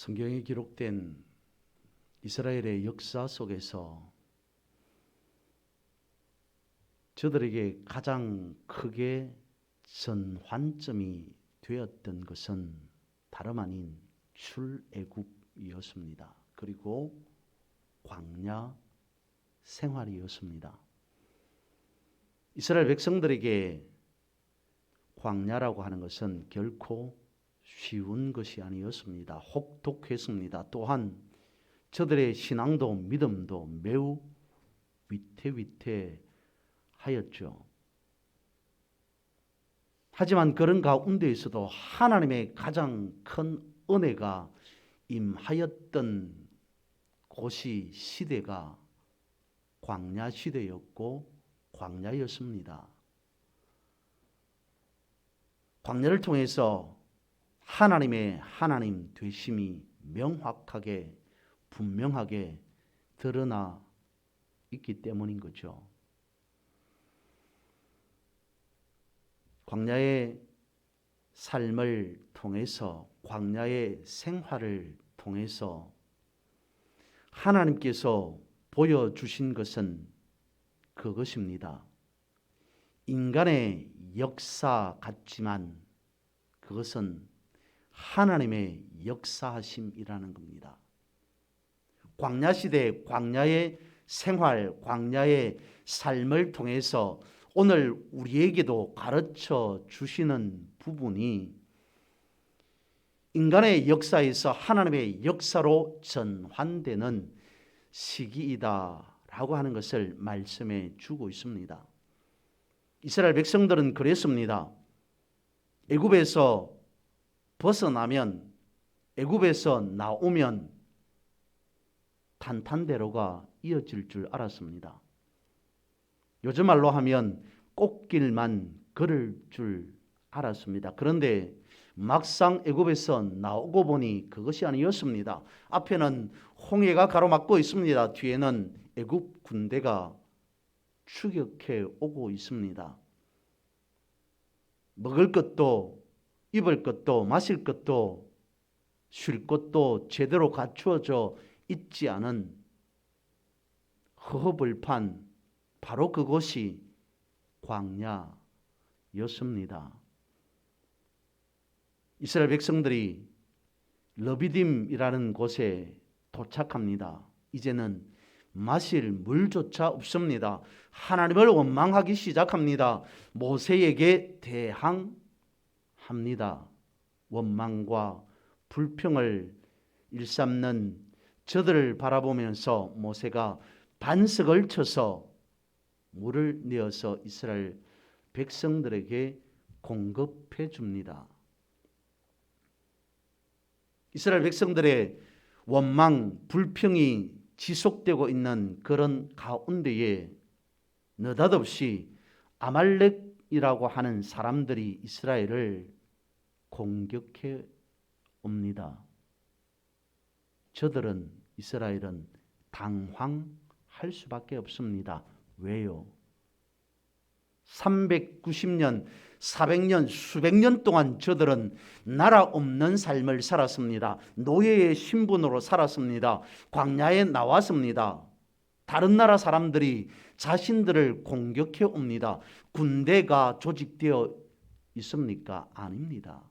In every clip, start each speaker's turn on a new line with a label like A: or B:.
A: 성경에 기록된 이스라엘의 역사 속에서 저들에게 가장 크게 전환점이 되었던 것은 다름 아닌 출애굽이었습니다. 그리고 광야 생활이었습니다. 이스라엘 백성들에게 광야라고 하는 것은 결코 쉬운 것이 아니었습니다. 혹독했습니다. 또한 저들의 신앙도 믿음도 매우 위태위태하였죠. 하지만 그런 가운데에서도 하나님의 가장 큰 은혜가 임하였던 곳이 시대가 광야 시대였고 광야였습니다. 광야를 통해서 하나님의 하나님 되심이 명확하게 분명하게 드러나 있기 때문인 거죠. 광야의 삶을 통해서, 광야의 생활을 통해서 하나님께서 보여주신 것은 그것입니다. 인간의 역사 같지만 그것은 하나님의 역사하심이라는 겁니다. 광야 시대, 광야의 생활, 광야의 삶을 통해서 오늘 우리에게도 가르쳐 주시는 부분이 인간의 역사에서 하나님의 역사로 전환되는 시기이다라고 하는 것을 말씀해 주고 있습니다. 이스라엘 백성들은 그랬습니다. 애굽에서 벗어나면, 애굽에서 나오면 탄탄대로가 이어질 줄 알았습니다. 요즘 말로 하면 꽃길만 걸을 줄 알았습니다. 그런데 막상 애굽에서 나오고 보니 그것이 아니었습니다. 앞에는 홍해가 가로막고 있습니다. 뒤에는 애굽 군대가 추격해 오고 있습니다. 먹을 것도 입을 것도 마실 것도 쉴 것도 제대로 갖추어져 있지 않은 허허벌판, 바로 그것이 광야였습니다. 이스라엘 백성들이 르비딤이라는 곳에 도착합니다. 이제는 마실 물조차 없습니다. 하나님을 원망하기 시작합니다. 모세에게 대항합니다. 원망과 불평을 일삼는 저들을 바라보면서 모세가 반석을 쳐서 물을 내어서 이스라엘 백성들에게 공급해 줍니다. 이스라엘 백성들의 원망, 불평이 지속되고 있는 그런 가운데에 느닷없이 아말렉이라고 하는 사람들이 이스라엘을 공격해 옵니다. 저들은, 이스라엘은 당황할 수밖에 없습니다. 왜요? 390년, 400년, 수백 년 동안 저들은 나라 없는 삶을 살았습니다. 노예의 신분으로 살았습니다. 광야에 나왔습니다. 다른 나라 사람들이 자신들을 공격해 옵니다. 군대가 조직되어 있습니까? 아닙니다.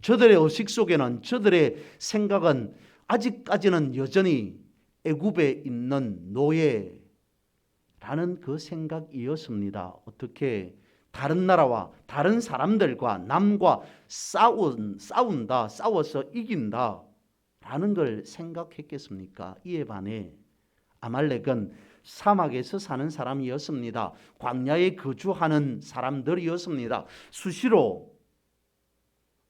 A: 저들의 의식 속에는, 저들의 생각은 아직까지는 여전히 애굽에 있는 노예라는 그 생각이었습니다. 어떻게 다른 나라와 다른 사람들과 남과 싸운다, 싸워서 이긴다 라는 걸 생각했겠습니까? 이에 반해 아말렉은 사막에서 사는 사람이었습니다. 광야에 거주하는 사람들이었습니다. 수시로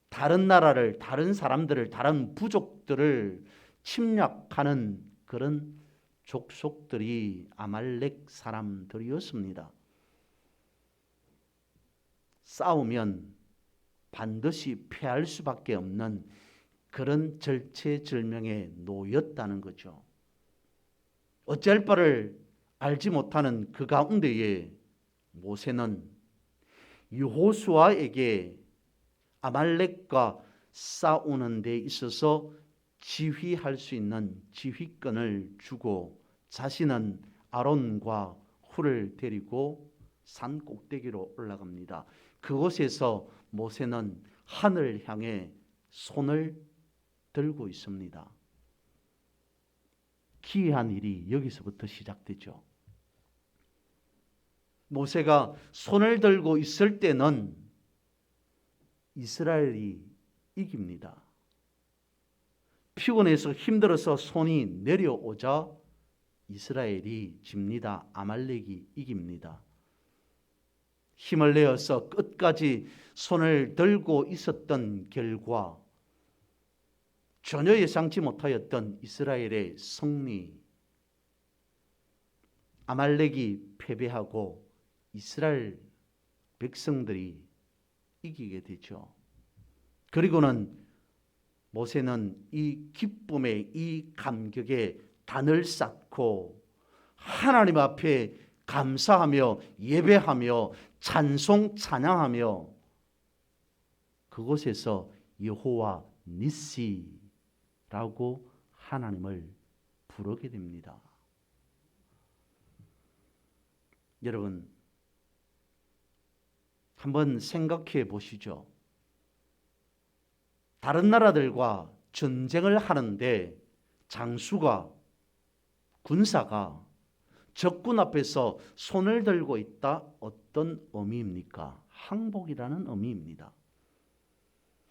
A: 다른 나라를, 다른 사람들을, 다른 부족들을 침략하는 그런 족속들이 아말렉 사람들이었습니다. 싸우면 반드시 패할 수밖에 없는 그런 절체절명에 놓였다는 거죠. 어찌할 바를 알지 못하는 그 가운데에 모세는 여호수아에게 아말렉과 싸우는 데 있어서 지휘할 수 있는 지휘권을 주고 자신은 아론과 훌을 데리고 산 꼭대기로 올라갑니다. 그곳에서 모세는 하늘 향해 손을 들고 있습니다. 기이한 일이 여기서부터 시작되죠. 모세가 손을 들고 있을 때는 이스라엘이 이깁니다. 피곤해서 힘들어서 손이 내려오자 이스라엘이 집니다. 아말렉이 이깁니다. 힘을 내어서 끝까지 손을 들고 있었던 결과 전혀 예상치 못하였던 이스라엘의 승리, 아말렉이 패배하고 이스라엘 백성들이 이기게 되죠. 그리고는 모세는 이 기쁨에, 이 감격에 단을 쌓고 하나님 앞에 감사하며 예배하며 찬송 찬양하며 그곳에서 여호와 니시라고 하나님을 부르게 됩니다. 여러분, 한번 생각해 보시죠. 다른 나라들과 전쟁을 하는데 장수가, 군사가 적군 앞에서 손을 들고 있다. 어떤 의미입니까? 항복이라는 의미입니다.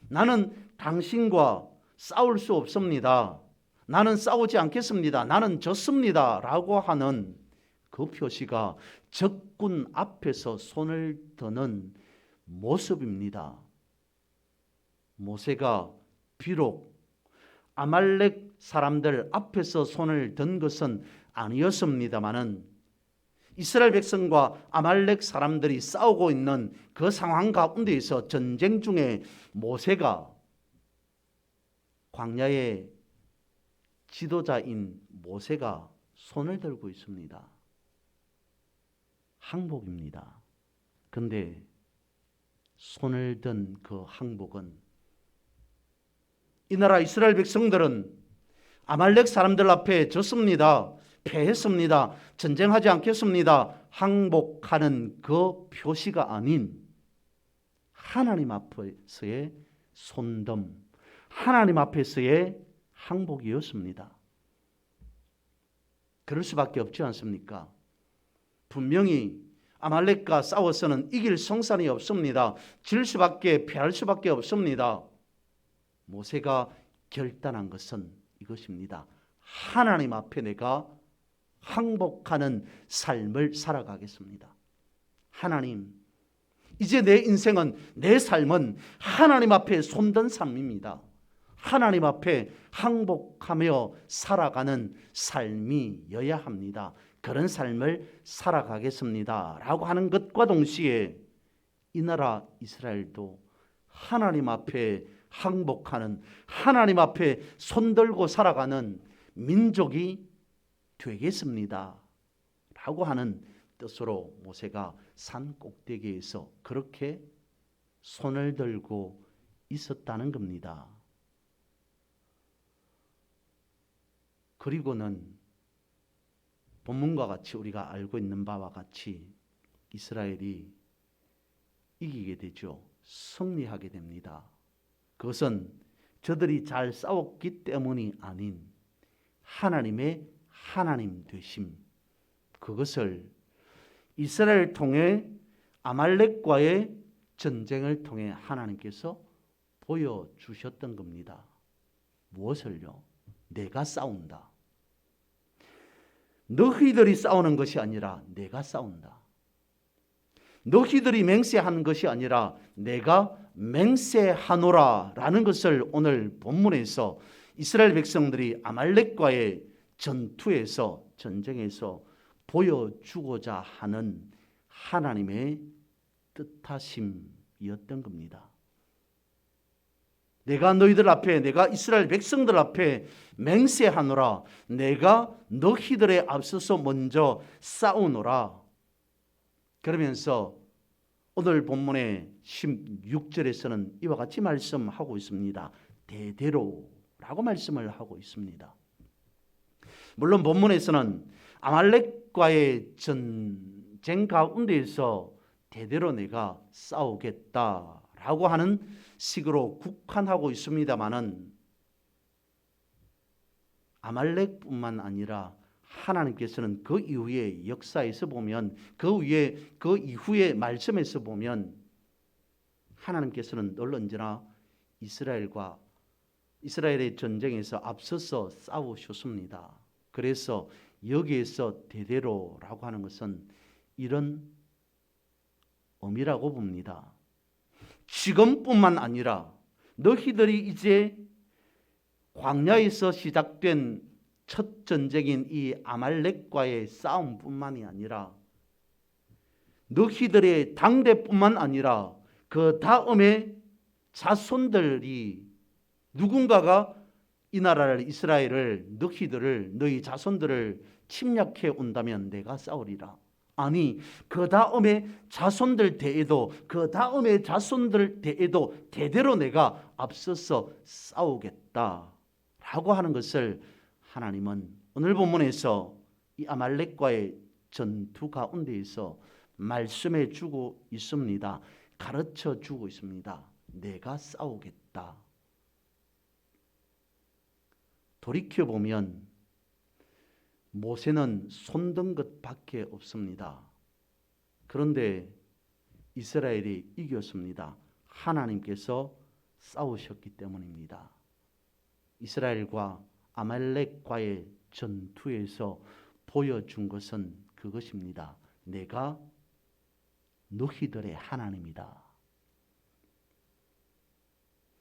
A: 나는 당신과 싸울 수 없습니다. 나는 싸우지 않겠습니다. 나는 졌습니다. 라고 하는 그 표시가 적군 앞에서 손을 드는 모습입니다. 모세가 비록 아말렉 사람들 앞에서 손을 든 것은 아니었습니다마는 이스라엘 백성과 아말렉 사람들이 싸우고 있는 그 상황 가운데에서 전쟁 중에 모세가 광야의 지도자인 모세가 손을 들고 있습니다. 항복입니다. 그런데 손을 든 그 항복은 이 나라 이스라엘 백성들은 아말렉 사람들 앞에 졌습니다. 패했습니다. 전쟁하지 않겠습니다. 항복하는 그 표시가 아닌 하나님 앞에서의 손덤, 하나님 앞에서의 항복이었습니다. 그럴 수밖에 없지 않습니까? 분명히 아말렉과 싸워서는 이길 성산이 없습니다. 질 수밖에, 패할 수밖에 없습니다. 모세가 결단한 것은 이것입니다. 하나님 앞에 내가 항복하는 삶을 살아가겠습니다. 하나님, 이제 내 인생은, 내 삶은 하나님 앞에 손든 삶입니다. 하나님 앞에 항복하며 살아가는 삶이어야 합니다. 그런 삶을 살아가겠습니다. 라고 하는 것과 동시에 이 나라 이스라엘도 하나님 앞에 항복하는, 하나님 앞에 손들고 살아가는 민족이 되겠습니다. 라고 하는 뜻으로 모세가 산 꼭대기에서 그렇게 손을 들고 있었다는 겁니다. 그리고는 본문과 같이 우리가 알고 있는 바와 같이 이스라엘이 이기게 되죠. 승리하게 됩니다. 그것은 저들이 잘 싸웠기 때문이 아닌 하나님의 하나님 되심, 그것을 이스라엘을 통해 아말렉과의 전쟁을 통해 하나님께서 보여주셨던 겁니다. 무엇을요? 내가 싸운다. 너희들이 싸우는 것이 아니라 내가 싸운다. 너희들이 맹세하는 것이 아니라 내가 맹세하노라 라는 것을 오늘 본문에서 이스라엘 백성들이 아말렉과의 전투에서, 전쟁에서 보여주고자 하는 하나님의 뜻하심이었던 겁니다. 내가 너희들 앞에, 내가 이스라엘 백성들 앞에 맹세하노라. 내가 너희들에 앞서서 먼저 싸우노라. 그러면서 오늘 본문의 16절에서는 이와 같이 말씀하고 있습니다. 대대로라고 라고 말씀을 하고 있습니다. 물론 본문에서는 아말렉과의 전쟁 가운데에서 대대로 내가 싸우겠다라고 하는 식으로 국한하고 있습니다마는 아말렉뿐만 아니라 하나님께서는 그 이후의 역사에서 보면 그 이후의 말씀에서 보면 하나님께서는 늘 언제나 이스라엘의 전쟁에서 앞서서 싸우셨습니다. 그래서 여기에서 대대로라고 하는 것은 이런 의미라고 봅니다. 지금뿐만 아니라 너희들이 이제 광야에서 시작된 첫 전쟁인 이 아말렉과의 싸움뿐만이 아니라 너희들의 당대뿐만 아니라 그 다음에 자손들이 누군가가 이 나라를 이스라엘을 너희 자손들을 침략해 온다면 내가 싸우리라. 아니 그 다음에 자손들 대에도 대대로 내가 앞서서 싸우겠다라고 하는 것을 하나님은 오늘 본문에서 이 아말렉과의 전투 가운데에서 말씀해 주고 있습니다. 가르쳐 주고 있습니다. 내가 싸우겠다. 돌이켜보면 모세는 손든 것밖에 없습니다. 그런데 이스라엘이 이겼습니다. 하나님께서 싸우셨기 때문입니다. 이스라엘과 아말렉과의 전투에서 보여준 것은 그것입니다. 내가 너희들의 하나님이다.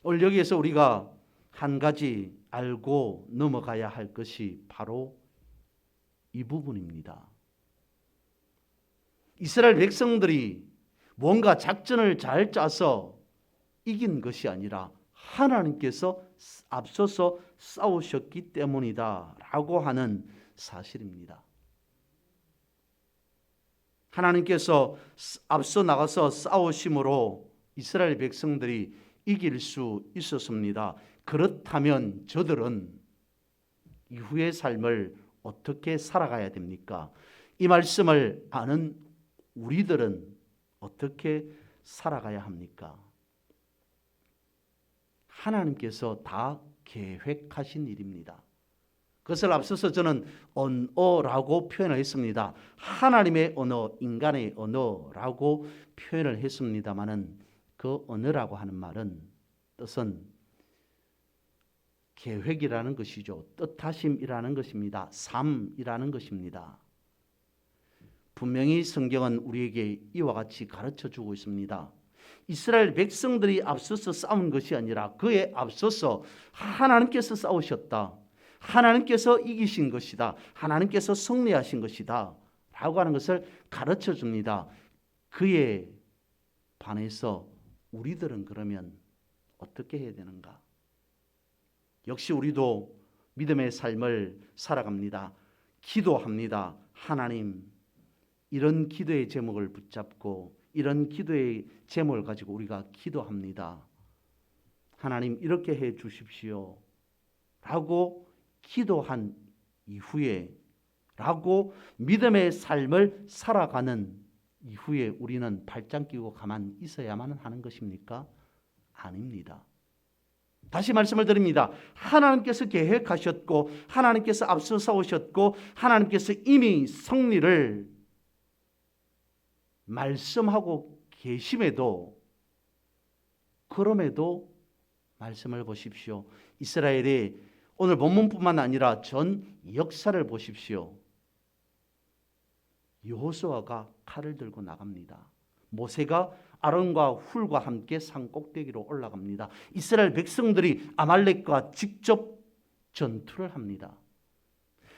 A: 오늘 여기에서 우리가 한 가지 알고 넘어가야 할 것이 바로 이 부분입니다. 이스라엘 백성들이 뭔가 작전을 잘 짜서 이긴 것이 아니라 하나님께서 앞서서 싸우셨기 때문이다라고 하는 사실입니다. 하나님께서 앞서 나가서 싸우심으로 이스라엘 백성들이 이길 수 있었습니다. 그렇다면 저들은 이후의 삶을 어떻게 살아가야 됩니까? 이 말씀을 아는 우리들은 어떻게 살아가야 합니까? 하나님께서 다 계획하신 일입니다. 그것을 앞서서 저는 언어라고 표현을 했습니다. 하나님의 언어, 인간의 언어라고 표현을 했습니다마는 그 언어라고 하는 말은 뜻은 계획이라는 것이죠. 뜻하심이라는 것입니다. 삶이라는 것입니다. 분명히 성경은 우리에게 이와 같이 가르쳐 주고 있습니다. 이스라엘 백성들이 앞서서 싸운 것이 아니라 그에 앞서서 하나님께서 싸우셨다. 하나님께서 이기신 것이다. 하나님께서 승리하신 것이다. 라고 하는 것을 가르쳐 줍니다. 그에 반해서 우리들은 그러면 어떻게 해야 되는가? 역시 우리도 믿음의 삶을 살아갑니다. 기도합니다. 하나님, 이런 기도의 제목을 붙잡고 이런 기도의 제목을 가지고 우리가 기도합니다. 하나님 이렇게 해 주십시오. 라고 기도한 이후에 라고 믿음의 삶을 살아가는 이후에 우리는 발짱 끼고 가만히 있어야만 하는 것입니까? 아닙니다. 다시 말씀을 드립니다. 하나님께서 계획하셨고 하나님께서 앞서 싸우셨고 하나님께서 이미 승리를 말씀하고 계심에도 그럼에도 말씀을 보십시오. 이스라엘이 오늘 본문뿐만 아니라 전 역사를 보십시오. 여호수아가 칼을 들고 나갑니다. 모세가 아론과 훌과 함께 산 꼭대기로 올라갑니다. 이스라엘 백성들이 아말렉과 직접 전투를 합니다.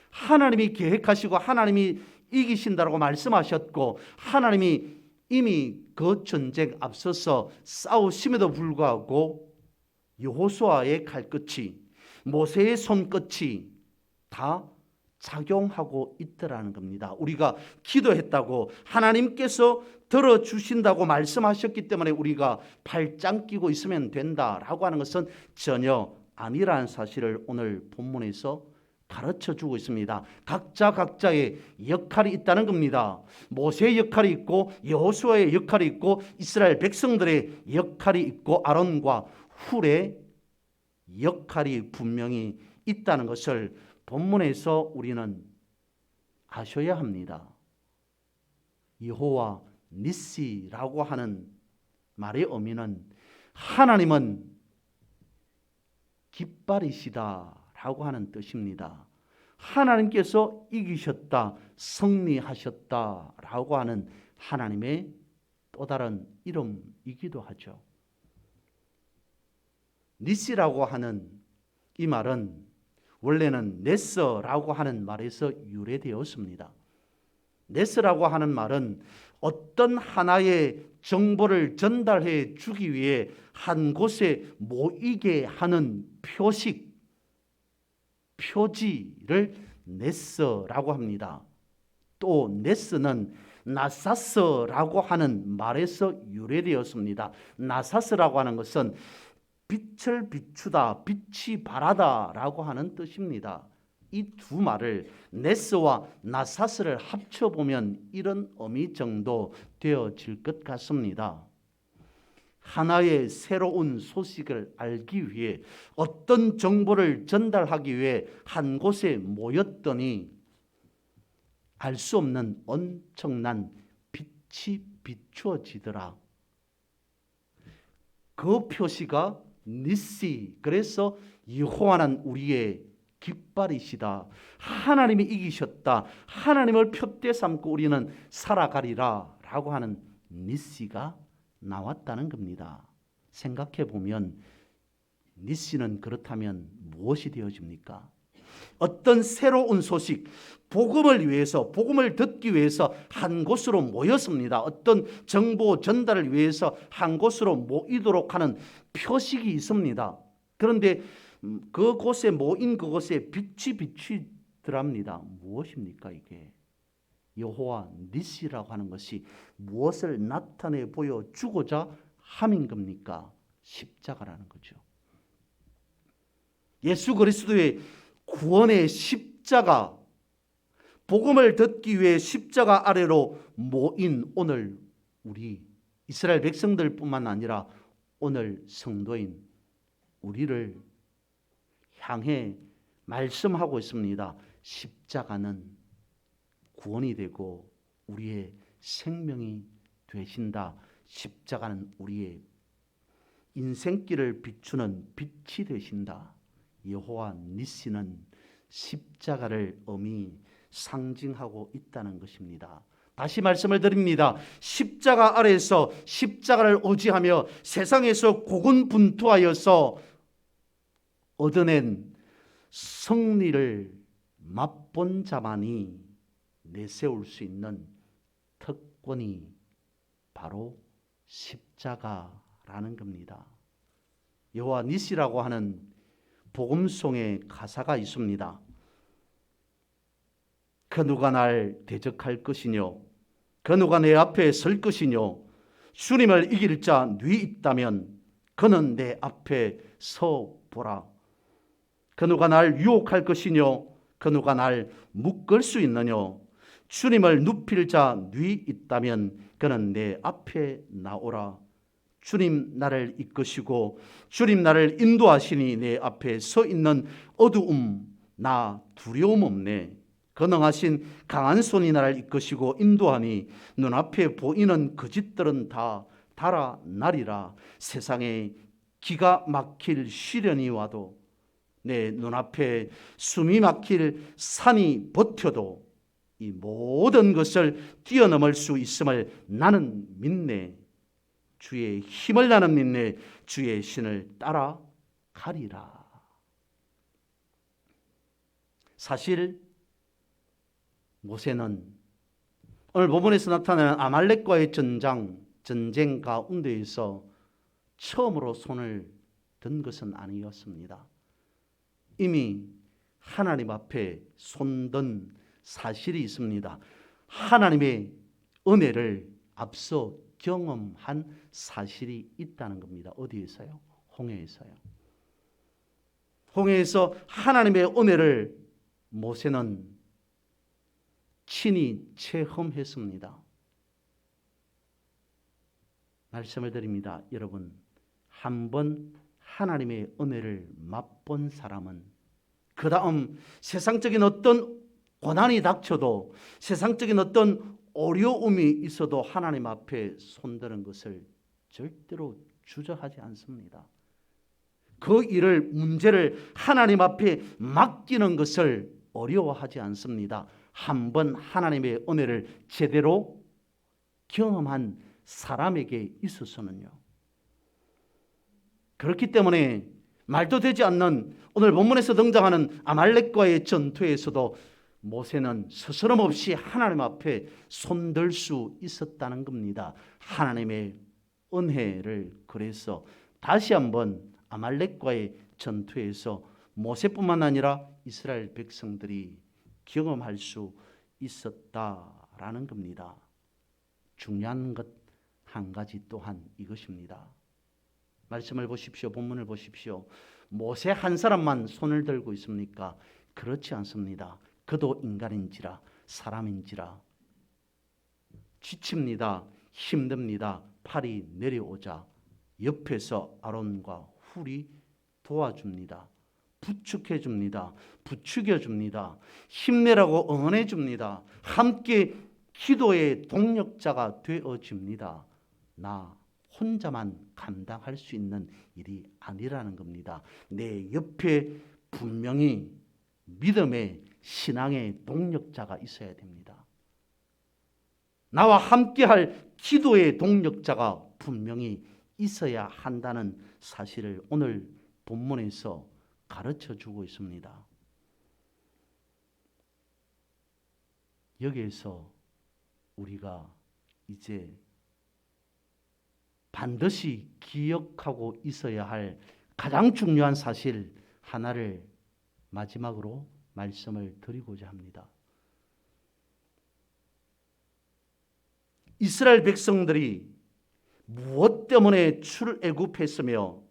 A: 하나님이 계획하시고 하나님이 이기신다라고 말씀하셨고 하나님이 이미 그 전쟁 앞서서 싸우심에도 불구하고 여호수아의 칼끝이 모세의 손끝이 다 작용하고 있더라는 겁니다. 우리가 기도했다고 하나님께서 들어주신다고 말씀하셨기 때문에 우리가 발짱 끼고 있으면 된다라고 하는 것은 전혀 아니라는 사실을 오늘 본문에서 가르쳐 주고 있습니다. 각자 각자의 역할이 있다는 겁니다. 모세의 역할이 있고 여호수아의 역할이 있고 이스라엘 백성들의 역할이 있고 아론과 훌의 역할이 분명히 있다는 것을 본문에서 우리는 아셔야 합니다. 여호와 니시라고 하는 말의 의미는 하나님은 깃발이시다라고 하는 뜻입니다. 하나님께서 이기셨다, 승리하셨다라고 하는 하나님의 또 다른 이름이기도 하죠. 니시라고 하는 이 말은 원래는 네스라고 하는 말에서 유래되었습니다. 네스라고 하는 말은 어떤 하나의 정보를 전달해 주기 위해 한 곳에 모이게 하는 표식, 표지를 네스라고 합니다. 또 네스는 나사스라고 하는 말에서 유래되었습니다. 나사스라고 하는 것은 빛을 비추다, 빛이 바라다라고 하는 뜻입니다. 이 두 말을 네스와 나사스를 합쳐보면 이런 의미 정도 되어질 것 같습니다. 하나의 새로운 소식을 알기 위해 어떤 정보를 전달하기 위해 한 곳에 모였더니 알 수 없는 엄청난 빛이 비추어지더라. 그 표시가 니시, 그래서 여호와는 우리의 깃발이시다. 하나님이 이기셨다. 하나님을 표대 삼고 우리는 살아가리라 라고 하는 니시가 나왔다는 겁니다. 생각해 보면 니시는 그렇다면 무엇이 되어집니까? 어떤 새로운 소식, 복음을 위해서, 복음을 듣기 위해서 한 곳으로 모였습니다. 어떤 정보 전달을 위해서 한 곳으로 모이도록 하는 표식이 있습니다. 그런데 그곳에 모인 그곳에 빛이 비치더랍니다. 무엇입니까 이게? 여호와 니시라고 하는 것이 무엇을 나타내 보여주고자 함인 겁니까? 십자가라는 거죠. 예수 그리스도의 구원의 십자가, 복음을 듣기 위해 십자가 아래로 모인 오늘 우리 이스라엘 백성들뿐만 아니라 오늘 성도인 우리를 향해 말씀하고 있습니다. 십자가는 구원이 되고 우리의 생명이 되신다. 십자가는 우리의 인생길을 비추는 빛이 되신다. 여호와 니시는 십자가를 상징하고 있다는 것입니다. 다시 말씀을 드립니다. 십자가 아래에서 십자가를 의지하며 세상에서 고군분투하여서 얻어낸 승리를 맛본 자만이 내세울 수 있는 특권이 바로 십자가라는 겁니다. 여호와 니시라고 하는 복음송의 가사가 있습니다. 그 누가 날 대적할 것이뇨? 그 누가 내 앞에 설 것이뇨? 주님을 이길 자 뉘 있다면 그는 내 앞에 서 보라. 그 누가 날 유혹할 것이뇨? 그 누가 날 묶을 수 있느뇨? 주님을 눕힐 자 뉘 있다면 그는 내 앞에 나오라. 주님 나를 이끄시고 주님 나를 인도하시니 내 앞에 서 있는 어두움 나 두려움 없네. 거능하신 강한 손이 나를 이끄시고 인도하니 눈앞에 보이는 거짓들은 다 달아나리라. 세상에 기가 막힐 시련이 와도 내 눈앞에 숨이 막힐 산이 버텨도 이 모든 것을 뛰어넘을 수 있음을 나는 믿네. 주의 힘을 나는 믿네. 주의 신을 따라가리라. 사실 모세는 오늘 본문에서 나타나는 아말렉과의 전쟁 가운데에서 처음으로 손을 든 것은 아니었습니다. 이미 하나님 앞에 손든 사실이 있습니다. 하나님의 은혜를 앞서 경험한 사실이 있다는 겁니다. 어디에서요? 홍해에서요. 홍해에서 하나님의 은혜를 모세는 친히 체험했습니다. 말씀을 드립니다. 여러분, 한번 하나님의 은혜를 맛본 사람은 그 다음 세상적인 어떤 고난이 닥쳐도, 세상적인 어떤 어려움이 있어도 하나님 앞에 손드는 것을 절대로 주저하지 않습니다. 그 일을, 문제를 하나님 앞에 맡기는 것을 어려워하지 않습니다. 한번 하나님의 은혜를 제대로 경험한 사람에게 있어서는요. 그렇기 때문에 말도 되지 않는 오늘 본문에서 등장하는 아말렉과의 전투에서도 모세는 스스럼 없이 하나님 앞에 손들 수 있었다는 겁니다. 하나님의 은혜를 그래서 다시 한번 아말렉과의 전투에서 모세뿐만 아니라 이스라엘 백성들이 경험할 수 있었다라는 겁니다. 중요한 것 한 가지 또한 이것입니다. 말씀을 보십시오. 본문을 보십시오. 모세 한 사람만 손을 들고 있습니까? 그렇지 않습니다. 그도 인간인지라 사람인지라 지칩니다. 힘듭니다. 팔이 내려오자 옆에서 아론과 훌이 도와줍니다. 부축해줍니다. 부추겨줍니다. 힘내라고 응원해줍니다. 함께 기도의 동력자가 되어줍니다. 나 혼자만 감당할 수 있는 일이 아니라는 겁니다. 내 옆에 분명히 믿음의 신앙의 동력자가 있어야 됩니다. 나와 함께할 기도의 동력자가 분명히 있어야 한다는 사실을 오늘 본문에서 가르쳐주고 있습니다. 여기에서 우리가 이제 반드시 기억하고 있어야 할 가장 중요한 사실 하나를 마지막으로 말씀을 드리고자 합니다. 이스라엘 백성들이 무엇 때문에 출애굽했으며,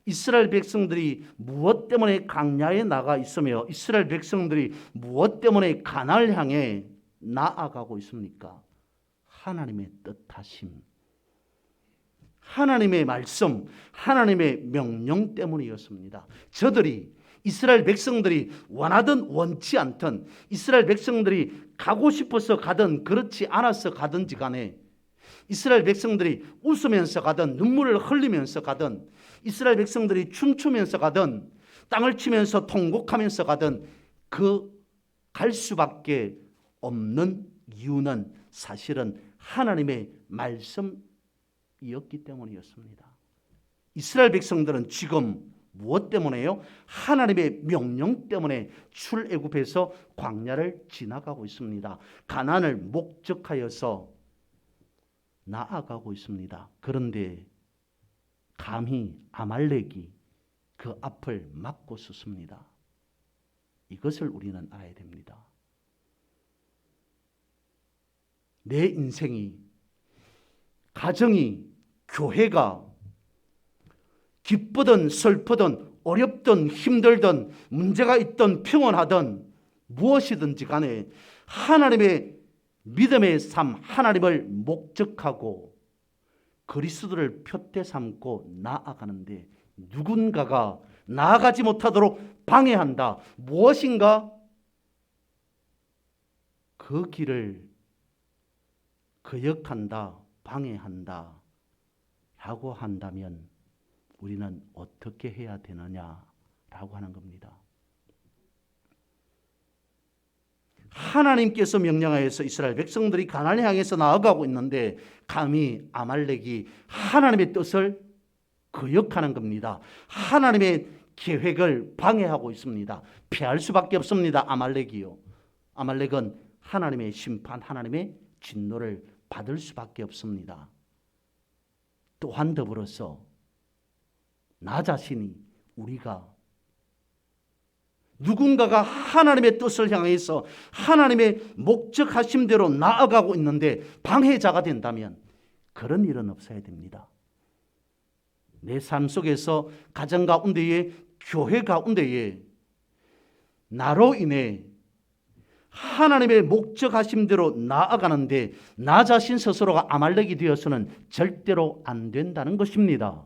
A: 이스라엘 백성들이 무엇 때문에 광야에 나가 있으며, 이스라엘 백성들이 무엇 때문에 가나안을 향해 나아가고 있습니까? 하나님의 뜻하심, 하나님의 말씀, 하나님의 명령 때문이었습니다. 저들이, 이스라엘 백성들이 원하든 원치 않든, 이스라엘 백성들이 가고 싶어서 가든 그렇지 않아서 가든지 간에, 이스라엘 백성들이 웃으면서 가든 눈물을 흘리면서 가든, 이스라엘 백성들이 춤추면서 가든 땅을 치면서 통곡하면서 가든 그 갈 수밖에 없는 이유는 사실은 하나님의 말씀이었기 때문이었습니다. 이스라엘 백성들은 지금 무엇 때문에요? 하나님의 명령 때문에 출애굽해서 광야를 지나가고 있습니다. 가나안을 목적하여서 나아가고 있습니다. 그런데 감히 아말렉이 그 앞을 막고 섰습니다. 이것을 우리는 알아야 됩니다. 내 인생이, 가정이, 교회가 기쁘든 슬프든 어렵든 힘들든 문제가 있든 평온하든 무엇이든지 간에 하나님의 믿음의 삶, 하나님을 목적하고 그리스도를 표대 삼고 나아가는데 누군가가 나아가지 못하도록 방해한다. 무엇인가 그 길을 거역한다, 방해한다 라고 한다면 우리는 어떻게 해야 되느냐라고 하는 겁니다. 하나님께서 명령하여서 이스라엘 백성들이 가나안을 향해서 나아가고 있는데 감히 아말렉이 하나님의 뜻을 거역하는 겁니다. 하나님의 계획을 방해하고 있습니다. 피할 수밖에 없습니다. 아말렉이요. 아말렉은 하나님의 심판, 하나님의 진노를 받을 수밖에 없습니다. 또한 더불어서 나 자신이, 우리가 누군가가 하나님의 뜻을 향해서 하나님의 목적하심대로 나아가고 있는데 방해자가 된다면 그런 일은 없어야 됩니다. 내 삶 속에서 가정 가운데에 교회 가운데에 나로 인해 하나님의 목적하심대로 나아가는데 나 자신 스스로가 아말렉이 되어서는 절대로 안 된다는 것입니다.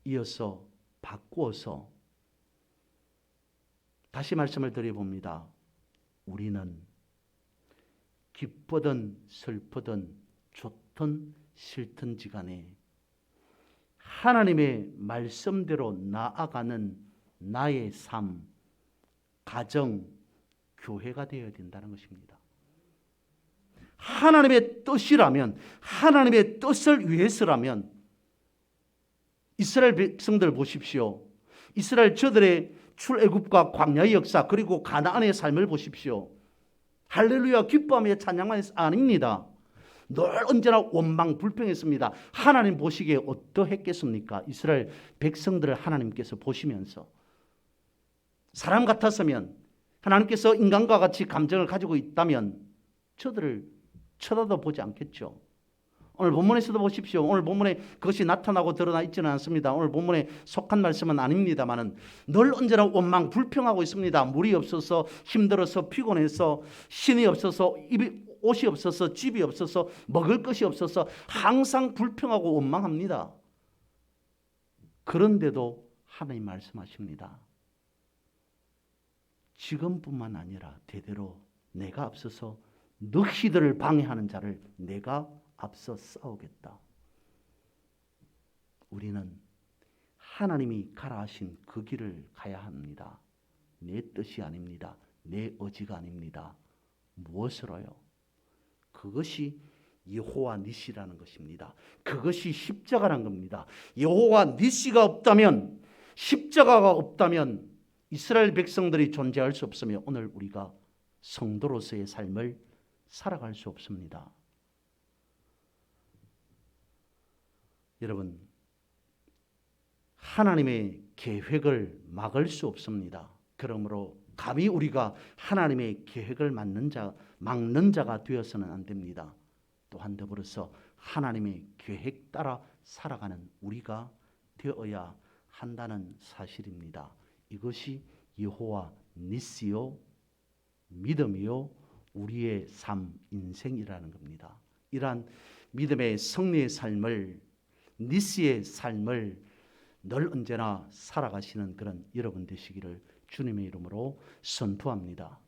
A: 이어서 바꾸어서 다시 말씀을 드려봅니다. 우리는 기쁘든 슬프든 좋든 싫든지 간에 하나님의 말씀대로 나아가는 나의 삶, 가정, 교회가 되어야 된다는 것입니다. 하나님의 뜻이라면, 하나님의 뜻을 위해서라면 이스라엘 백성들 보십시오. 이스라엘 저들의 출애굽과 광야의 역사 그리고 가나안의 삶을 보십시오. 할렐루야 기뻐하며 찬양만 아닙니다. 늘 언제나 원망 불평했습니다. 하나님 보시기에 어떠했겠습니까? 이스라엘 백성들을 하나님께서 보시면서 사람 같았으면 하나님께서 인간과 같이 감정을 가지고 있다면 저들을 쳐다도 보지 않겠죠. 오늘 본문에서도 보십시오. 오늘 본문에 그것이 나타나고 드러나 있지는 않습니다. 오늘 본문에 속한 말씀은 아닙니다만은 늘 언제나 원망 불평하고 있습니다. 물이 없어서 힘들어서 피곤해서 신이 없어서 옷이 없어서 집이 없어서 먹을 것이 없어서 항상 불평하고 원망합니다. 그런데도 하나님 말씀하십니다. 지금뿐만 아니라 대대로 내가 앞서서 너희들을 방해하는 자를 내가 앞서 싸우겠다. 우리는 하나님이 가라 하신 그 길을 가야 합니다. 내 뜻이 아닙니다. 내 의지가 아닙니다. 무엇으로요? 그것이 여호와 니시라는 것입니다. 그것이 십자가라는 겁니다. 여호와 니시가 없다면, 십자가가 없다면 이스라엘 백성들이 존재할 수 없으며 오늘 우리가 성도로서의 삶을 살아갈 수 없습니다. 여러분, 하나님의 계획을 막을 수 없습니다. 그러므로 감히 우리가 하나님의 계획을 막는 자가 되어서는 안 됩니다. 또한 더불어서 하나님의 계획 따라 살아가는 우리가 되어야 한다는 사실입니다. 이것이 여호와 니시요 믿음이요 우리의 삶 인생이라는 겁니다. 이러한 믿음의 승리의 삶을, 니시의 삶을 늘 언제나 살아가시는 그런 여러분 되시기를 주님의 이름으로 선포합니다.